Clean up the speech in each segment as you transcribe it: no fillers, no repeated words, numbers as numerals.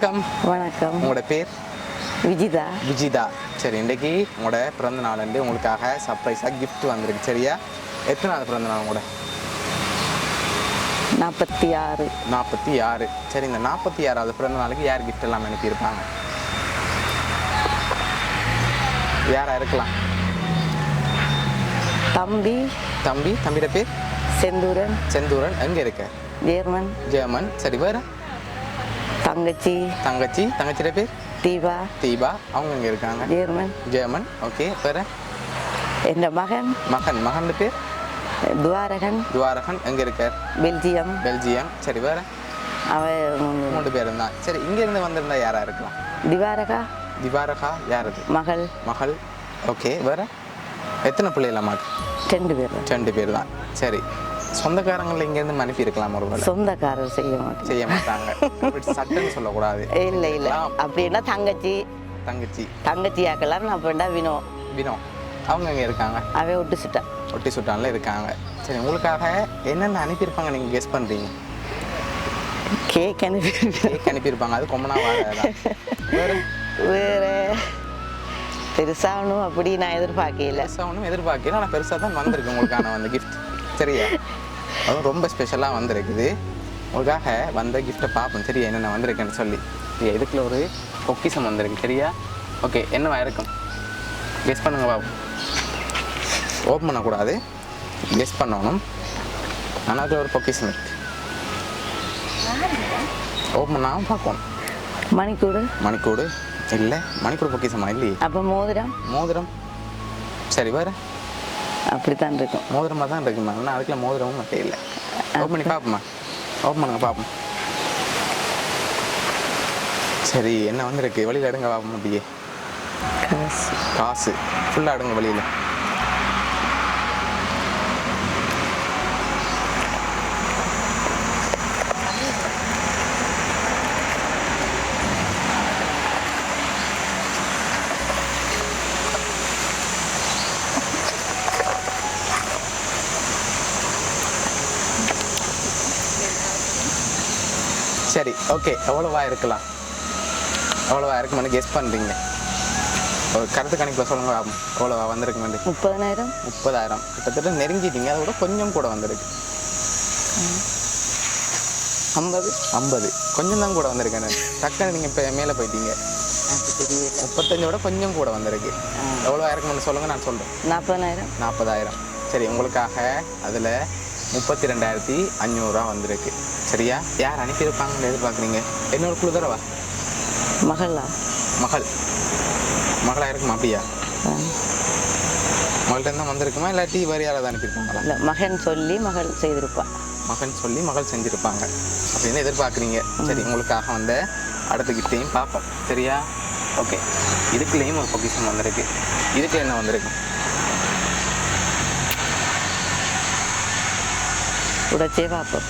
வணக்கம். வணக்கம். உங்களோட பேர்? விஜிதா. விஜிதா. சரி, இன்றைக்கி உங்களோட பிறந்த நாள் உங்களுக்காக சர்ப்ரைஸாக கிஃப்ட் வந்திருக்கு. சரியா? எத்தனாவது பிறந்த நாள் உங்களோட? 46. 46. சரி, இந்த 46வது பிறந்த நாளுக்கு யார் கிஃப்ட் எல்லாம் அனுப்பியிருப்பாங்க? யாராக இருக்கலாம்? தம்பி. தம்பியோட பேர்? செந்தூரன். செந்தூரன். எங்கே இருக்க? ஜெர்மன். சரி, வேறு? தங்கச்சியோட பேர்? தீபா. அவங்க எங்கே இருக்காங்க? ஜெர்மன். ஓகே, வேறு? என் மகன் பேர்? துவாரகன். எங்கே இருக்கார்? பெல்ஜியம். சரி, வேறு? அவன் 3 பேரும் தான். சரி, இங்கேருந்து வந்திருந்தா யாராக இருக்கலாம்? திவாரகா. யார் அது? மகள். ஓகே, வேறு? எத்தனை பிள்ளைகள் அம்மாக்கு? 2 பேர் தான். சரி, சொந்தக்காரங்களில் இங்கேருந்து அனுப்பியிருக்கலாம். ஒரு சொந்தக்காரர் செய்ய மாட்டாங்க. சட்டன்னு சொல்லக்கூடாது. இல்லை அப்படின்னா தங்கச்சி ஆக்கலாம். அப்படின்னா வினோ. அவங்க எங்கே இருக்காங்க? அவன் ஒட்டி சுட்டான்ல இருக்காங்க. சரி, உங்களுக்காக என்னென்ன அனுப்பியிருப்பாங்க நீங்கள் கெஸ் பண்ணுறீங்க? கேக் அனுப்பியிருப்பாங்க. அது கொம்மனா வேறு பெருசாகணும் அப்படி நான் எதிர்பார்க்கல. ஆனால் பெருசாக தான் வந்திருக்கு உங்களுக்கான கிஃப்ட். சரியா? அதுவும் ரொம்ப ஸ்பெஷலாக வந்திருக்குது. உங்களுக்காக வந்த கிஃப்ட்டை பார்ப்போம். சரியா, என்னென்ன வந்திருக்குன்னு சொல்லி. இதுக்குள்ள ஒரு பொக்கிஷம் வந்திருக்கு. சரியா? ஓகே, என்னவா இருக்கும்? கெஸ் பண்ணுங்க பாபு. ஓப்பன் பண்ணக்கூடாது, கெஸ் பண்ணணும். ஆனால் அதுக்குள்ள ஒரு பொக்கிஷம் இருக்கு. ஓப்பன் பண்ணாமல் பார்க்கணும். மணிக்கூடு இல்லை. மணிக்கூடு பொக்கிஷமா இல்லையே. அப்போ மோதிரம். சரி, வேறு? அப்படித்தான் இருக்கும். மோதிரமாக தான் இருக்குமா? ஆனால் அதுக்குள்ள மோதிரமும் மட்டும் இல்லை. ஓப்பன் பண்ணி பார்ப்போமா? ஓப்பன் பண்ணுங்க பார்ப்போம். சரி, என்ன வந்திருக்கு? வெளியில் எடுங்க பார்ப்போம். அப்படியே காசு ஃபுல்லாக எடுங்க வெளியில். சரி, ஓகே. எவ்வளோவா இருக்குமென்னு கெஸ் பண்ணுறீங்க? ஒரு கருத்து கணிப்பில் சொல்லுங்க. எவ்வளோவா வந்திருக்குமெண்டு? 30,000. கிட்டத்தட்ட நெருங்கிட்டீங்க. அதை விட கொஞ்சம் கூட வந்திருக்கு. 50. கொஞ்சம் தான் கூட வந்திருக்கேன். டக்குன்னு நீங்கள் இப்போ மேலே போயிட்டீங்க. 35 விட கொஞ்சம் கூட வந்திருக்கு. எவ்வளோவா இருக்குமென்னு சொல்லுங்கள், நான் சொல்கிறேன். 40,000. சரி, உங்களுக்காக அதில் 32,500 வந்திருக்கு. சரியா? யார் அனுப்பியிருப்பாங்கன்னு எதிர்பார்க்குறீங்க? என்னோட குழு தரவா? மகளா இருக்குமா? அப்படியா? மகள்கிட்ட தான் வந்திருக்குமா இல்லாட்டி வேறு யாராவது அனுப்பியிருப்பாங்களா? மகன் சொல்லி மகள் செஞ்சுருப்பாங்க அப்படின்னு எதிர்பார்க்குறீங்க. சரி, உங்களுக்காக வந்த அடுத்த கிஃப்டையும் பார்ப்போம். சரியா? ஓகே, இதுக்குள்ளேயும் ஒரு பொக்கிஷன் வந்திருக்கு. இதுக்கு என்ன வந்திருக்கு? உடச்சே பார்ப்போம்.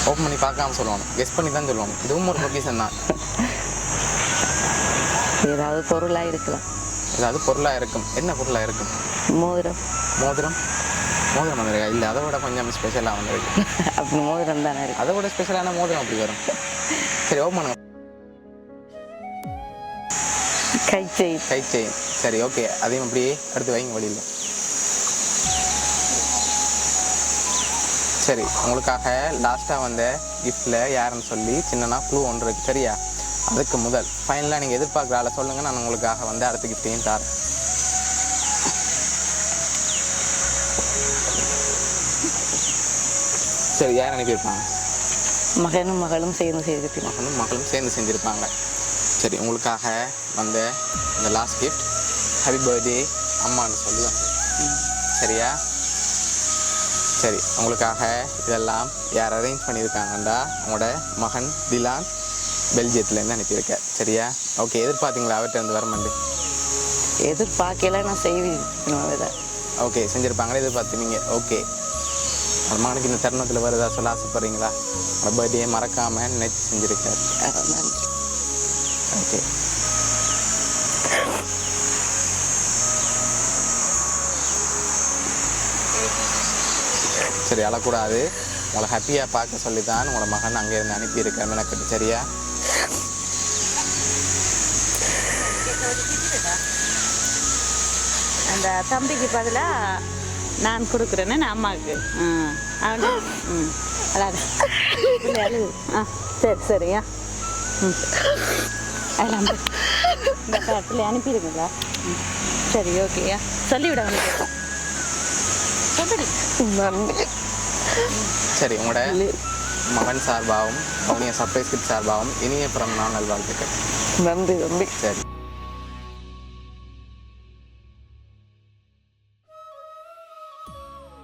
ஓப்பன் பண்ணி பார்க்காம சொல்லணும், கெஸ் பண்ணி தான் சொல்லணும். இதுவும் ஒரு பொக்கிஷன் தான். ஏதாவது பொருளாக இருக்கும். என்ன பொருளாக இருக்கும்? மோதிரம் வந்திருக்கா? இல்லை, அதை விட கொஞ்சம் ஸ்பெஷலாக வந்திருக்கு. அப்படி மோதிரம் தானே இருக்கு. அதை விட ஸ்பெஷலான மோதிரம் அப்படி வரும். சரி, ஓப்பன் பண்ணுங்க. கை செயின். சரி, ஓகே. அதையும் அப்படியே எடுத்து வைங்க வழியில். சரி, உங்களுக்காக லாஸ்ட்டாக வந்த கிஃப்டில் யாருன்னு சொல்லி சின்னனா க்ளூ ஒன்று இருக்குது. சரியா? அதுக்கு முதல் ஃபைனலாக நீங்கள் எதிர்பார்க்குற ஆளை சொல்லுங்கள். நான் உங்களுக்காக வந்து அடுத்த கிஃப்டையும் தரேன். சரி, யார் அனுப்பியிருப்பாங்க? மகனும் சேர்ந்து செஞ்சுருப்பாங்க. சரி, உங்களுக்காக வந்த இந்த லாஸ்ட் கிஃப்ட் ஹாப்பி பர்த்டே அம்மான்னு சொல்லி வந்து. சரியா? சரி, உங்களுக்காக இதெல்லாம் யார் அரேஞ்ச் பண்ணியிருக்காங்கன்றா உங்களோட மகன் திலான் பெல்ஜியத்துலேருந்து அனுப்பியிருக்க. சரியா? ஓகே, எதிர்பார்த்தீங்களா அவர்கிட்ட இருந்து வரமாண்டு? எதிர்பார்க்கல, நான் செய்வேன். ஓகே, செஞ்சுருப்பாங்களே எதிர்பார்த்துனீங்க. ஓகே, அந்த மகனுக்கு இந்த தருணத்தில் வருதா சொல்ல ஆசைப்படுறீங்களா? உங்களோட பர்த்டே மறக்காமல் நினைச்சு செஞ்சுருக்கார். ஓகே, சரி, அழக்கூடாது. உங்களை ஹாப்பியாக பார்க்க சொல்லி தான் உங்களோட மகன் அங்கேருந்து அனுப்பியிருக்கேன் மெனக்கட்டு. சரியா? அந்த தம்பிக்கு பதிலாக நான் கொடுக்குறேன்னு நான் அம்மாவுக்கு அவனு அழாது அழுது சரி சரியா அதெல்லாம் இந்த பிள்ளை அனுப்பிடுங்களா சரி ஓகேயா சொல்லிவிட அவனுக்கு சொல்லி சரி உங்களோட மகன் சார்பாகவும் அவனிய சர்ப்ரைஸ் கிட் சார்பாகவும் இனிய பிறந்த நாள் நல்வாழ்த்துக்கள். நன்றி தம்பி. சரி